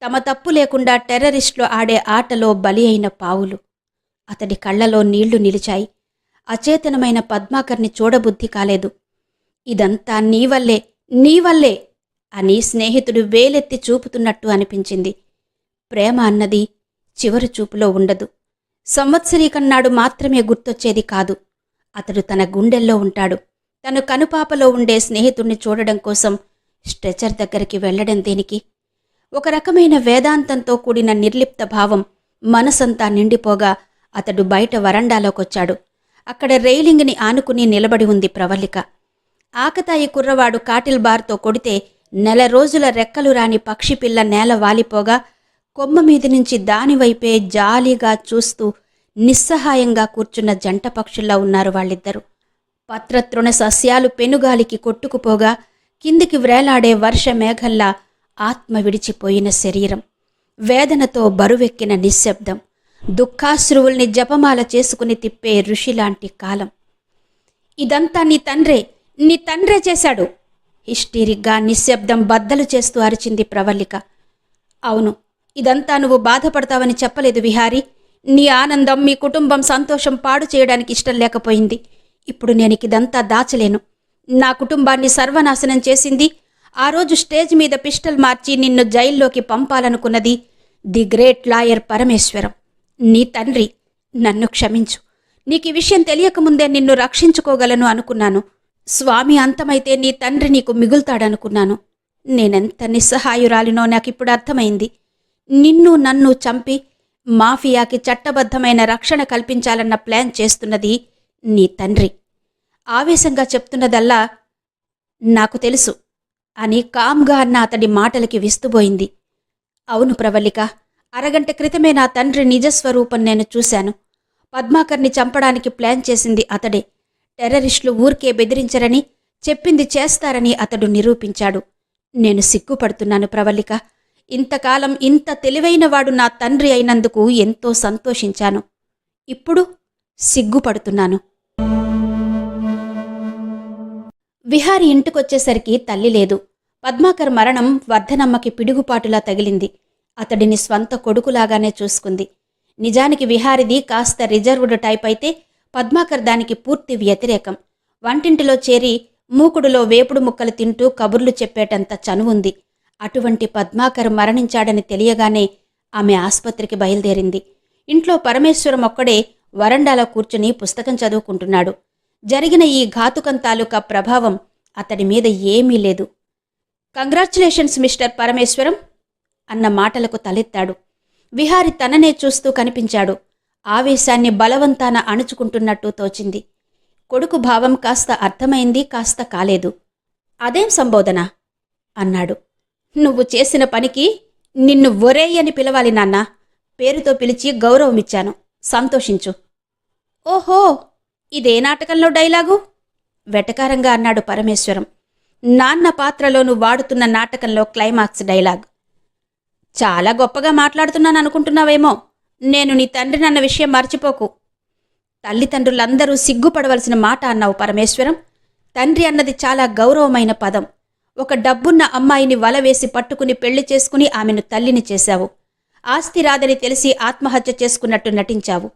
తమ తప్పు లేకుండా టెర్రరిస్టులు ఆడే ఆటలో బలి అయిన పావులు. అతడి కళ్లలో నీళ్లు నిలిచాయి. అచేతనమైన పద్మాకర్ని చూడబుద్ధి కాలేదు. ఇదంతా నీవల్లే, నీవల్లే అని స్నేహితుడు వేలెత్తి చూపుతున్నట్టు అనిపించింది. ప్రేమ అన్నది చివరి చూపులో ఉండదు. సంవత్సరీకన్నాడు మాత్రమే గుర్తొచ్చేది కాదు. అతడు తన గుండెల్లో ఉంటాడు. తను కనుపాపలో ఉండే స్నేహితుణ్ణి చూడడం కోసం స్ట్రెచర్ దగ్గరికి వెళ్లడం దేనికి? ఒక రకమైన వేదాంతంతో కూడిన నిర్లిప్త భావం మనసంతా నిండిపోగా అతడు బయట వరండాలోకొచ్చాడు. అక్కడ రైలింగ్ని ఆనుకుని నిలబడి ఉంది ప్రవల్లిక. ఆకతాయి కుర్రవాడు కాటిల్ బార్తో కొడితే 4 రోజుల రెక్కలు రాని పక్షిపిల్ల నేల వాలిపోగా కొమ్మ మీది నుంచి దానివైపే జాలీగా చూస్తూ నిస్సహాయంగా కూర్చున్న జంట పక్షుల్లా ఉన్నారు వాళ్ళిద్దరూ. పత్రతృణ సస్యాలు పెనుగాలికి కొట్టుకుపోగా కిందికి వ్రేలాడే వర్ష మేఘల్లా ఆత్మ విడిచిపోయిన శరీరం, వేదనతో బరువెక్కిన నిశ్శబ్దం, దుఃఖాశ్రువుల్ని జపమాల చేసుకుని తిప్పే ఋషిలాంటి కాలం. ఇదంతా నీ తండ్రే చేశాడు. హిస్టీరిగ్గా నిశ్శబ్దం బద్దలు చేస్తూ అరిచింది ప్రవల్లిక. అవును, ఇదంతా నువ్వు బాధపడతావని చెప్పలేదు విహారీ. నీ ఆనందం, మీ కుటుంబం సంతోషం పాడు చేయడానికి ఇష్టం లేకపోయింది. ఇప్పుడు నేనికిదంతా దాచలేను. నా కుటుంబాన్ని సర్వనాశనం చేసింది, ఆ రోజు స్టేజ్ మీద పిస్టల్ మార్చి నిన్ను జైల్లోకి పంపాలనుకున్నది ది గ్రేట్ లాయర్ పరమేశ్వరం, నీ తండ్రి. నన్ను క్షమించు. నీకు ఈ విషయం తెలియకముందే నిన్ను రక్షించుకోగలను అనుకున్నాను. స్వామి అంతమైతే నీ తండ్రి నీకు మిగులుతాడనుకున్నాను. నేనెంత నిస్సహాయురాలినో నాకిప్పుడు అర్థమైంది. నిన్ను నన్ను చంపి మాఫియాకి చట్టబద్ధమైన రక్షణ కల్పించాలన్న ప్లాన్ చేస్తున్నది నీ తండ్రి. ఆవేశంగా చెప్తున్నదల్లా నాకు తెలుసు అని కామ్గా అన్న అతడి మాటలకి విస్తుబోయింది. అవును ప్రవల్లిక, అరగంట క్రితమే నా తండ్రి నిజస్వరూపం నేను చూశాను. పద్మాకర్ని చంపడానికి ప్లాన్ చేసింది అతడే. టెర్రరిస్టులు ఊరికే బెదిరించరని, చెప్పింది చేస్తారని అతడు నిరూపించాడు. నేను సిగ్గుపడుతున్నాను ప్రవల్లిక. ఇంతకాలం ఇంత తెలివైనవాడు నా తండ్రి అయినందుకు ఎంతో సంతోషించాను. ఇప్పుడు సిగ్గుపడుతున్నాను. విహారి ఇంటికొచ్చేసరికి తల్లి లేదు. పద్మాకర్ మరణం వర్ధనమ్మకి పిడుగుపాటులా తగిలింది. అతడిని స్వంత కొడుకులాగానే చూసుకుంది. నిజానికి విహారిది కాస్త రిజర్వ్డ్ టైప్ అయితే పద్మాకర్ దానికి పూర్తి వ్యతిరేకం. వంటింటిలో చేరి మూకుడులో వేపుడు ముక్కలు తింటూ కబుర్లు చెప్పేటంత చనువుంది. అటువంటి పద్మాకర్ మరణించాడని తెలియగానే ఆమె ఆస్పత్రికి బయలుదేరింది. ఇంట్లో పరమేశ్వరం ఒక్కడే వరండాలో కూర్చుని పుస్తకం చదువుకుంటున్నాడు. జరిగిన ఈ ఘాతుకం తాలూకా ప్రభావం అతడి మీద ఏమీ లేదు. కంగ్రాచ్యులేషన్స్ మిస్టర్ పరమేశ్వరం అన్న మాటలకు తలెత్తాడు. విహారి తననే చూస్తూ కనిపించాడు. ఆవేశాన్ని బలవంతాన అణుచుకుంటున్నట్టు తోచింది. కొడుకు భావం కాస్త అర్థమైంది, కాస్త కాలేదు. అదేం సంబోధన అన్నాడు. నువ్వు చేసిన పనికి నిన్ను ఒరేయ్ అని పిలవాలి నాన్నా. పేరుతో పిలిచి గౌరవమిచ్చాను, సంతోషించు. ఓహో, ఇదే నాటకంలో డైలాగు? వెటకారంగా అన్నాడు పరమేశ్వరం. నాన్న పాత్రలోను వాడుతున్న నాటకంలో క్లైమాక్స్ డైలాగ్. చాలా గొప్పగా మాట్లాడుతున్నాననుకుంటున్నావేమో. నేను నీ తండ్రినన్న విషయం మర్చిపోకు. తల్లిదండ్రులందరూ సిగ్గుపడవలసిన మాట అన్నావు పరమేశ్వరం. తండ్రి అన్నది చాలా గౌరవమైన పదం. ఒక డబ్బున్న అమ్మాయిని వలవేసి పట్టుకుని పెళ్లి చేసుకుని ఆమెను తల్లిని చేశావు. ఆస్తి రాదని తెలిసి ఆత్మహత్య చేసుకున్నట్టు నటించావు.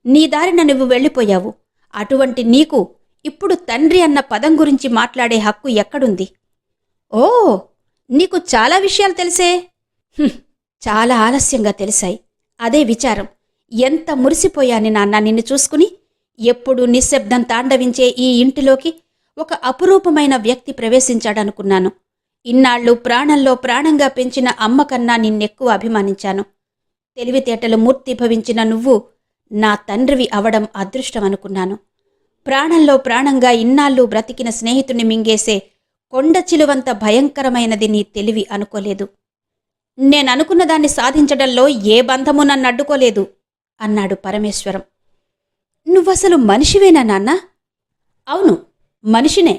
నీ దారిన నువ్వు వెళ్ళిపోయావు. అటువంటి నీకు ఇప్పుడు తండ్రి అన్న పదం గురించి మాట్లాడే హక్కు ఎక్కడుంది? ఓ, నీకు చాలా విషయాలు తెలిసే. చాలా ఆలస్యంగా తెలిసాయి. అదే విచారం. ఎంత మురిసిపోయాని నాన్న నిన్ను చూసుకుని. ఎప్పుడు నిశ్శబ్దం తాండవించే ఈ ఇంటిలోకి ఒక అపురూపమైన వ్యక్తి ప్రవేశించాడనుకున్నాను. ఇన్నాళ్ళు ప్రాణంలో ప్రాణంగా పెంచిన అమ్మ కన్నా నిన్నెక్కువ అభిమానించాను. తెలివితేటలు మూర్తిభవించిన నువ్వు నా తండ్రివి అవడం అదృష్టమనుకున్నాను. ప్రాణంలో ప్రాణంగా ఇన్నాళ్ళు బ్రతికిన స్నేహితుణ్ణి మింగేసే కొండ చిలువంత భయంకరమైనది నీ తెలివి అనుకోలేదు. నేననుకున్నదాన్ని సాధించడంలో ఏ బంధమూ నన్నడ్డుకోలేదు అన్నాడు పరమేశ్వరం. నువ్వసలు మనిషివేనా నాన్నా? అవును, మనిషినే.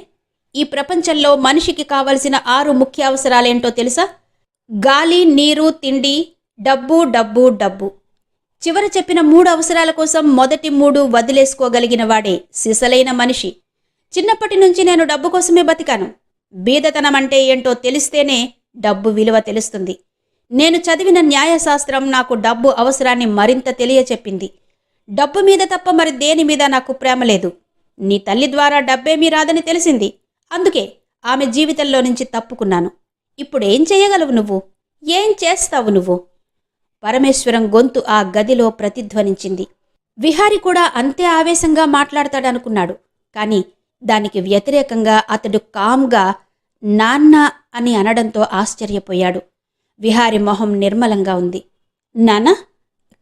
ఈ ప్రపంచంలో మనిషికి కావలసిన 6 ముఖ్య అవసరాలేంటో తెలుసా? గాలి, నీరు, తిండి, డబ్బు, డబ్బు, డబ్బు. చివర చెప్పిన 3 అవసరాల కోసం మొదటి 3 వదిలేసుకోగలిగిన వాడే సిసలైన మనిషి. చిన్నప్పటి నుంచి నేను డబ్బు కోసమే బతికాను. బీదతనం అంటే ఏంటో తెలిస్తేనే డబ్బు విలువ తెలుస్తుంది. నేను చదివిన న్యాయశాస్త్రం నాకు డబ్బు అవసరాన్ని మరింత తెలియచెప్పింది. డబ్బు మీద తప్ప మరి దేని మీద నాకు ప్రేమ లేదు. నీ తల్లి ద్వారా డబ్బేమీ రాదని తెలిసింది. అందుకే ఆమె జీవితంలో నుంచి తప్పుకున్నాను. ఇప్పుడేం చేయగలవు నువ్వు? ఏం చేస్తావు నువ్వు? పరమేశ్వరం గొంతు ఆ గదిలో ప్రతిధ్వనించింది. విహారి కూడా అంతే ఆవేశంగా మాట్లాడతాడనుకున్నాడు. కాని దానికి వ్యతిరేకంగా అతడు కామ్గా నాన్న అని అనడంతో ఆశ్చర్యపోయాడు. విహారి మొహం నిర్మలంగా ఉంది. నాన్న,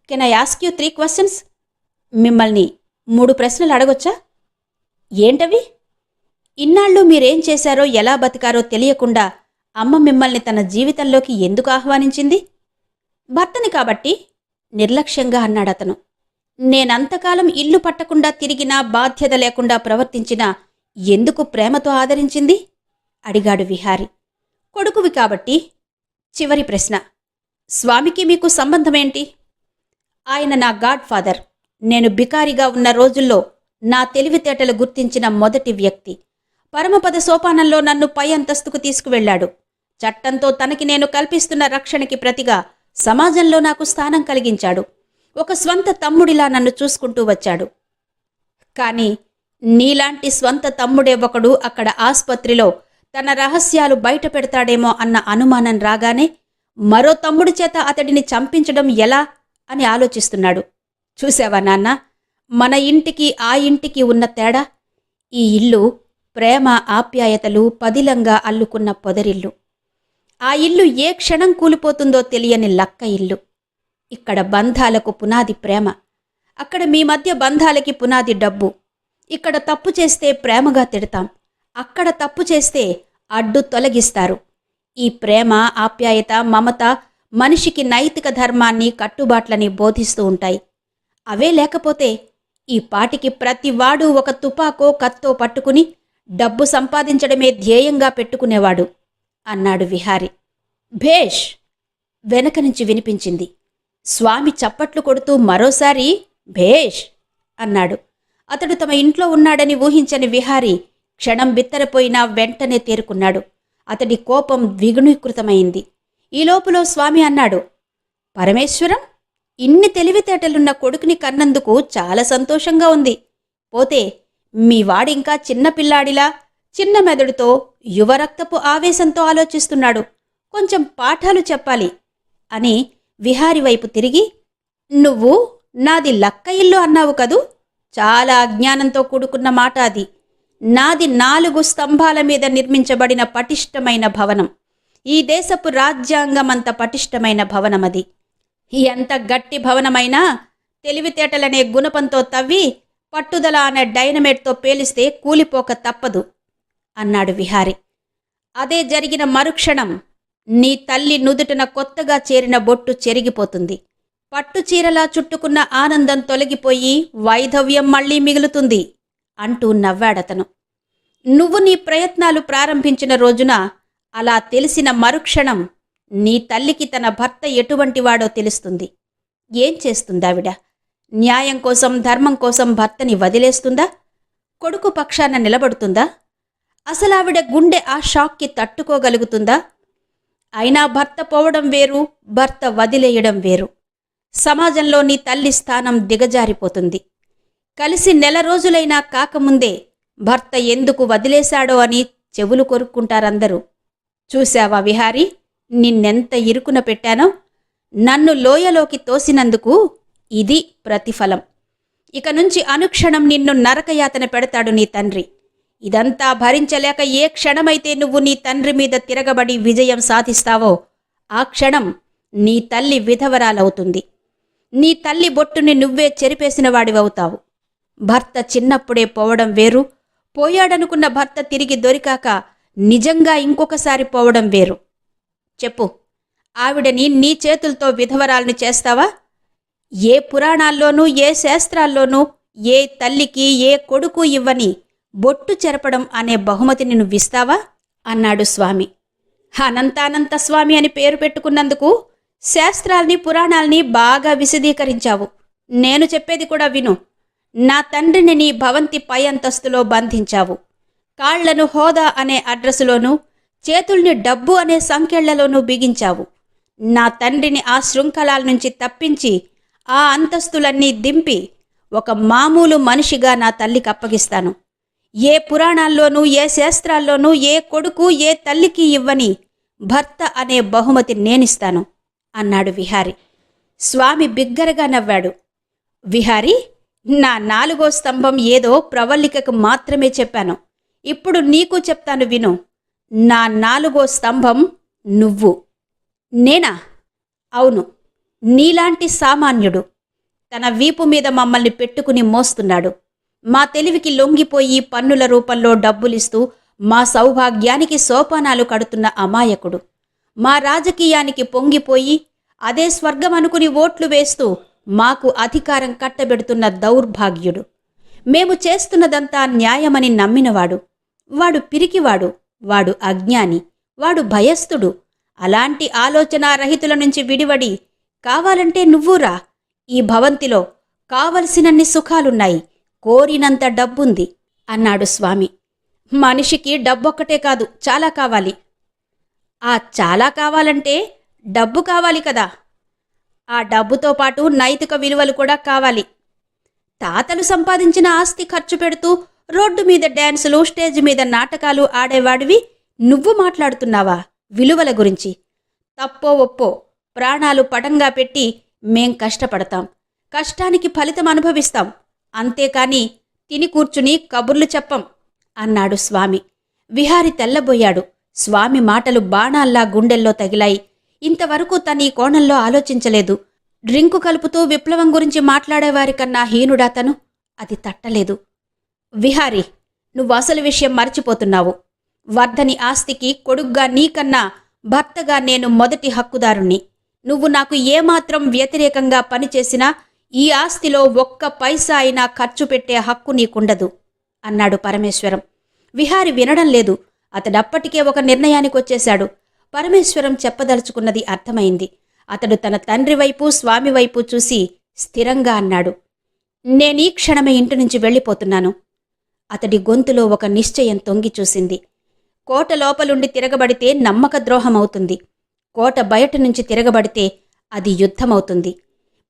can I ask you 3 questions? మిమ్మల్ని 3 ప్రశ్నలు అడగొచ్చా? ఏంటవి? ఇన్నాళ్ళు మీరేం చేశారో ఎలా బతికారో తెలియకుండా అమ్మ మిమ్మల్ని తన జీవితంలోకి ఎందుకు ఆహ్వానించింది? భర్తని కాబట్టి నిర్లక్ష్యంగా అన్నాడతను. నేనంతకాలం ఇల్లు పట్టకుండా తిరిగినా, బాధ్యత లేకుండా ప్రవర్తించినా ఎందుకు ప్రేమతో ఆదరించింది? అడిగాడు విహారి. కొడుకువి కాబట్టి. చివరి ప్రశ్న, స్వామికి మీకు సంబంధమేంటి? ఆయన నా గాడ్ ఫాదర్. నేను బికారిగా ఉన్న రోజుల్లో నా తెలివితేటలు గుర్తించిన మొదటి వ్యక్తి. పరమపద సోపానంలో నన్ను పై అంతస్తుకు తీసుకువెళ్లాడు. చట్టంతో తనకి నేను కల్పిస్తున్న రక్షణకి ప్రతిగా సమాజంలో నాకు స్థానం కలిగించాడు. ఒక స్వంత తమ్ముడిలా నన్ను చూసుకుంటూ వచ్చాడు. కాని నీలాంటి స్వంత తమ్ముడే ఒకడు అక్కడ ఆస్పత్రిలో తన రహస్యాలు బయట పెడతాడేమో అన్న అనుమానం రాగానే మరో తమ్ముడి చేత అతడిని చంపించడం ఎలా అని ఆలోచిస్తున్నాడు. చూసావా నాన్న, మన ఇంటికి ఆ ఇంటికి ఉన్న తేడా? ఈ ఇల్లు ప్రేమ ఆప్యాయతలు పదిలంగా అల్లుకున్న పొదరిల్లు. ఆ ఇల్లు ఏ క్షణం కూలిపోతుందో తెలియని లక్క ఇల్లు. ఇక్కడ బంధాలకు పునాది ప్రేమ. అక్కడ మీ మధ్య బంధాలకి పునాది డబ్బు. ఇక్కడ తప్పు చేస్తే ప్రేమగా తిడతాం. అక్కడ తప్పు చేస్తే అడ్డు తొలగిస్తారు. ఈ ప్రేమ, ఆప్యాయత, మమత మనిషికి నైతిక ధర్మాన్ని, కట్టుబాట్లని బోధిస్తూ ఉంటాయి. అవే లేకపోతే ఈ పాటికి ప్రతివాడు ఒక తుపాకో కత్తో పట్టుకుని డబ్బు సంపాదించడమే ధ్యేయంగా పెట్టుకునేవాడు అన్నాడు విహారి. భేష్! వెనక నుంచి వినిపించింది. స్వామి చప్పట్లు కొడుతూ మరోసారి భేష్ అన్నాడు. అతడు తమ ఇంట్లో ఉన్నాడని ఊహించని విహారి క్షణం బిత్తరపోయినా వెంటనే తేరుకున్నాడు. అతడి కోపం ద్విగుణీకృతమైంది. ఈ లోపులో స్వామి అన్నాడు, పరమేశ్వరం, ఇన్ని తెలివితేటలున్న కొడుకుని కన్నందుకు చాలా సంతోషంగా ఉంది. పోతే మీ వాడింకా చిన్నపిల్లాడిలా చిన్న మెదడుతో యువరక్తపు ఆవేశంతో ఆలోచిస్తున్నాడు. కొంచెం పాఠాలు చెప్పాలి అని విహారి వైపు తిరిగి, నువ్వు నాది లక్క ఇల్లు అన్నావు కదూ, చాలా అజ్ఞానంతో కూడుకున్న మాట అది. నాది 4 స్తంభాల మీద నిర్మించబడిన పటిష్టమైన భవనం. ఈ దేశపు రాజ్యాంగమంత పటిష్టమైన భవనమది. ఎంత గట్టి భవనమైనా తెలివితేటలనే గుణపంతో తవ్వి పట్టుదల అనే డైనమేట్తో పేలిస్తే కూలిపోక తప్పదు అన్నాడు విహారి. అదే జరిగిన మరుక్షణం నీ తల్లి నుదుటన కొత్తగా చేరిన బొట్టు చెరిగిపోతుంది. పట్టుచీరలా చుట్టుకున్న ఆనందం తొలగిపోయి వైధవ్యం మళ్లీ మిగులుతుంది అంటూ నవ్వాడతను. నువ్వు నీ ప్రయత్నాలు ప్రారంభించిన రోజున అలా తెలిసిన మరుక్షణం నీ తల్లికి తన భర్త ఎటువంటివాడో తెలుస్తుంది. ఏం చేస్తుందావిడ? న్యాయం కోసం, ధర్మం కోసం భర్తని వదిలేస్తుందా? కొడుకు పక్షాన నిలబడుతుందా? అసలావిడ గుండె ఆ షాక్కి తట్టుకోగలుగుతుందా? అయినా భర్త పోవడం వేరు, భర్త వదిలేయడం వేరు. సమాజంలో నీ తల్లి స్థానం దిగజారిపోతుంది. కలిసి 1 నెల రోజులైనా కాకముందే భర్త ఎందుకు వదిలేశాడో అని చెవులు కొరుక్కుంటారందరూ. చూశావా విహారీ, నిన్నెంత ఇరుకున పెట్టానో? నన్ను లోయలోకి తోసినందుకు ఇది ప్రతిఫలం. ఇక నుంచి అనుక్షణం నిన్ను నరకయాతన పెడతాడు నీ తండ్రి. ఇదంతా భరించలేక ఏ క్షణమైతే నువ్వు నీ తండ్రి మీద తిరగబడి విజయం సాధిస్తావో ఆ క్షణం నీ తల్లి విధవరాలవుతుంది. నీ తల్లి బొట్టుని నువ్వే చెరిపేసిన వాడివవుతావు. భర్త చిన్నప్పుడే పోవడం వేరు, పోయాడనుకున్న భర్త తిరిగి దొరికాక నిజంగా ఇంకొకసారి పోవడం వేరు. చెప్పు, ఆవిడని నీ చేతులతో విధవరాల్ని చేస్తావా? ఏ పురాణాల్లోనూ, ఏ శాస్త్రాల్లోనూ ఏ తల్లికి, ఏ కొడుకు ఇవ్వని బొట్టు చెరపడం అనే బహుమతిని నువ్విస్తావా అన్నాడు స్వామి. అనంతానంత స్వామి అని పేరు పెట్టుకున్నందుకు శాస్త్రాల్ని, పురాణాల్ని బాగా విశదీకరించావు. నేను చెప్పేది కూడా విను. నా తండ్రిని నీ భవంతి పై అంతస్తులో బంధించావు. కాళ్లను హోదా అనే అడ్రసులోనూ, చేతుల్ని డబ్బు అనే సంకెళ్లలోనూ బిగించావు. నా తండ్రిని ఆ శృంఖలాల నుంచి తప్పించి ఆ అంతస్తులన్నీ దింపి ఒక మామూలు మనిషిగా నా తల్లికి అప్పగిస్తాను. ఏ పురాణాల్లోనూ, ఏ శాస్త్రాల్లోనూ ఏ కొడుకు, ఏ తల్లికి ఇవ్వని భర్త అనే బహుమతి నేనిస్తాను అన్నాడు విహారి. స్వామి బిగ్గరగా నవ్వాడు. విహారీ, నా 4వ స్తంభం ఏదో ప్రవల్లికకు మాత్రమే చెప్పాను. ఇప్పుడు నీకు చెప్తాను విను. నా 4వ స్తంభం నువ్వు. నేనా? అవును, నీలాంటి సామాన్యుడు తన వీపు మీద మమ్మల్ని పెట్టుకుని మోస్తున్నాడు. మా తెలివికి లొంగిపోయి పన్నుల రూపంలో డబ్బులిస్తూ మా సౌభాగ్యానికి సోపానాలు కడుతున్న అమాయకుడు. మా రాజకీయానికి పొంగిపోయి అదే స్వర్గం అనుకుని ఓట్లు వేస్తూ మాకు అధికారం కట్టబెడుతున్న దౌర్భాగ్యుడు. మేము చేస్తున్నదంతా న్యాయమని నమ్మినవాడు. వాడు పిరికివాడు, వాడు అజ్ఞాని, వాడు భయస్థుడు. అలాంటి ఆలోచనారహితుల నుంచి విడివడి కావాలంటే నువ్వురా. ఈ భవంతిలో కావలసినన్ని సుఖాలున్నాయి, కోరినంత డబ్బుంది అన్నాడు స్వామి. మనిషికి డబ్బొక్కటే కాదు, చాలా కావాలి. ఆ చాలా కావాలంటే డబ్బు కావాలి కదా. ఆ డబ్బుతో పాటు నైతిక విలువలు కూడా కావాలి. తాతలు సంపాదించిన ఆస్తి ఖర్చు పెడుతూ రోడ్డు మీద డ్యాన్సులు, స్టేజ్ మీద నాటకాలు ఆడేవాడివి నువ్వు మాట్లాడుతున్నావా విలువల గురించి? తప్పో ఒప్పో ప్రాణాలు పటంగా పెట్టి మేం కష్టపడతాం, కష్టానికి ఫలితం అనుభవిస్తాం. అంతేకాని తిని కూర్చుని కబుర్లు చెప్పం అన్నాడు స్వామి. విహారి తెల్లబోయాడు. స్వామి మాటలు బాణాల్లా గుండెల్లో తగిలాయి. ఇంతవరకు తను ఈ కోణంలో ఆలోచించలేదు. డ్రింకు కలుపుతూ విప్లవం గురించి మాట్లాడేవారికన్నా హీనుడా తను? అది తట్టలేదు. విహారి, నువ్వు అసలు విషయం మర్చిపోతున్నావు. వర్ధని ఆస్తికి కొడుగ్గా నీకన్నా భర్తగా నేను మొదటి హక్కుదారుణ్ణి. నువ్వు నాకు ఏమాత్రం వ్యతిరేకంగా పనిచేసినా ఈ ఆస్తిలో ఒక్క పైసా అయినా ఖర్చు పెట్టే హక్కు నీకుండదు అన్నాడు పరమేశ్వరం. విహారి వినడం లేదు. అతడప్పటికే ఒక నిర్ణయానికొచ్చేశాడు. పరమేశ్వరం చెప్పదలుచుకున్నది అర్థమైంది. అతడు తన తండ్రి వైపు, స్వామి వైపు చూసి స్థిరంగా అన్నాడు, నేనీ క్షణమే ఇంటి నుంచి వెళ్ళిపోతున్నాను. అతడి గొంతులో ఒక నిశ్చయం తొంగి చూసింది. కోట లోపలుండి తిరగబడితే నమ్మక ద్రోహమవుతుంది. కోట బయట నుంచి తిరగబడితే అది యుద్ధమవుతుంది.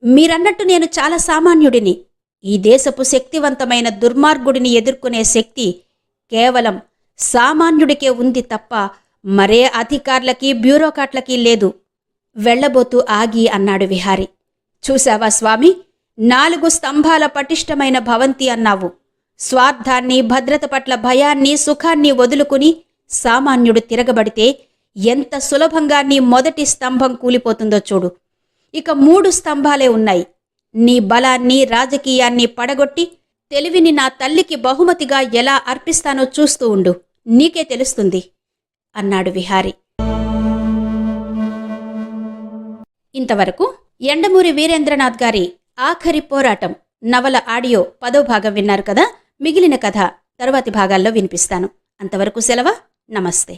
మీరన్నట్టు నేను చాలా సామాన్యుడిని. ఈ దేశపు శక్తివంతమైన దుర్మార్గుడిని ఎదుర్కొనే శక్తి కేవలం సామాన్యుడికే ఉంది తప్ప మరే అధికారులకి బ్యూరోక్రాట్లకి లేదు. వెళ్లబోతూ ఆగి అన్నాడు విహారి. చూశావా స్వామి, 4 స్తంభాల పటిష్టమైన భవంతి అన్నావు. స్వార్థాన్ని, భద్రత పట్ల భయాన్ని, సుఖాన్ని వదులుకుని సామాన్యుడు తిరగబడితే ఎంత సులభంగా నీ మొదటి స్తంభం కూలిపోతుందో చూడు. ఇక 3 స్తంభాలే ఉన్నాయి. నీ బలాన్ని, రాజకీయాన్ని పడగొట్టి తెలివిని నా తల్లికి బహుమతిగా ఎలా అర్పిస్తానో చూస్తూ ఉండు, నీకే తెలుస్తుంది అన్నాడు విహారి. ఇంతవరకు యండమూరి వీరేంద్రనాథ్ గారి ఆఖరి పోరాటం నవల ఆడియో 10వ భాగం విన్నారు కదా. మిగిలిన కథ తరువాతి భాగాల్లో వినిపిస్తాను. అంతవరకు సెలవు. నమస్తే.